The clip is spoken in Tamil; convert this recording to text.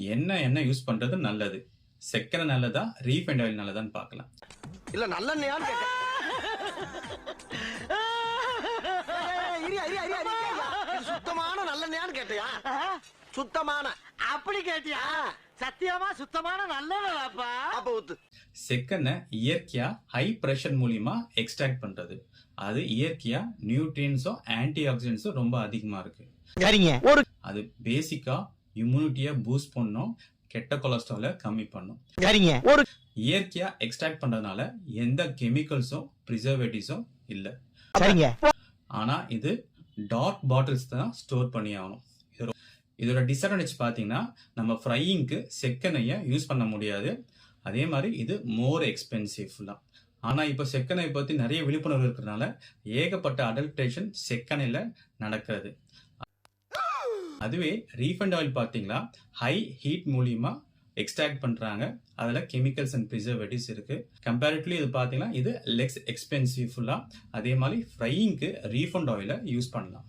என்ன யூஸ் பண்றது நல்லது? செக்கெண்ணெய் நல்லதா, ரீஃபைண்ட் ஆயில் நல்லதான்னு பார்க்கலாம். இல்ல நல்லெண்ணெயான்னு கேட்டேன். சுத்தமான நல்லெண்ணெயான்னு கேட்டியா? சுத்தமான அப்படி கேட்டியா? சத்தியமா சுத்தமான நல்லதாப்பா. அப்ப ஊத்து. செக்கெண்ணெய் இயற்கையா ஹை பிரஷர் மூலியமா எக்ஸ்ட்ராக்ட் பண்றது. அது இயற்கையா நியூட்ரியன்ஸும் ஆன்டி ஆக்சிடென்ட்ஸும் ரொம்ப அதிகமா இருக்கு. அது பேசிக்கா இம்யூனிட்டியை பூஸ்ட் பண்ணும், கெட்ட கொலஸ்ட்ராலை கம்மி பண்ணும். இயற்கையா எக்ஸ்ட்ராக்ட் பண்றதுனால எந்த கெமிக்கல்ஸும் ப்ரிசர்வேட்டிவ்ஸும் இல்ல. ஆனா இது டார்க் பாட்டில்ஸ் தான் ஸ்டோர் பண்ணி ஆகணும். இதோட டிஸ்அட்வான்டேஜ் பாத்தீங்கன்னா நம்ம ஃப்ரையிங்க்கு செக்கெண்ணெயை யூஸ் பண்ண முடியாது. அதே மாதிரி இது மோர் எக்ஸ்பென்சிவ் தான். ஆனா இப்ப செக்கெண்ணெய் பத்தி நிறைய விழிப்புணர்வு இருக்கிறதுனால ஏகப்பட்ட அடல்ட்ரேஷன் செக்கெண்ணெயில நடக்கிறது. அதுவே ரீஃபைண்ட் ஆயில் பாத்தீங்கன்னா ஹை ஹீட் மூலியமா எக்ஸ்ட்ராக்ட் பண்றாங்க. அதுல கெமிக்கல்ஸ் அண்ட் ப்ரிசர்வேட்டிவ்ஸ் இருக்கு. கம்பேரிட்டிவ்லி இது பாத்தீங்கன்னா இது லெஸ் எக்ஸ்பென்சிவ். அதே மாதிரி ஃப்ரையிங்க்கு ரீஃபைண்ட் ஆயிலை யூஸ் பண்ணலாம்.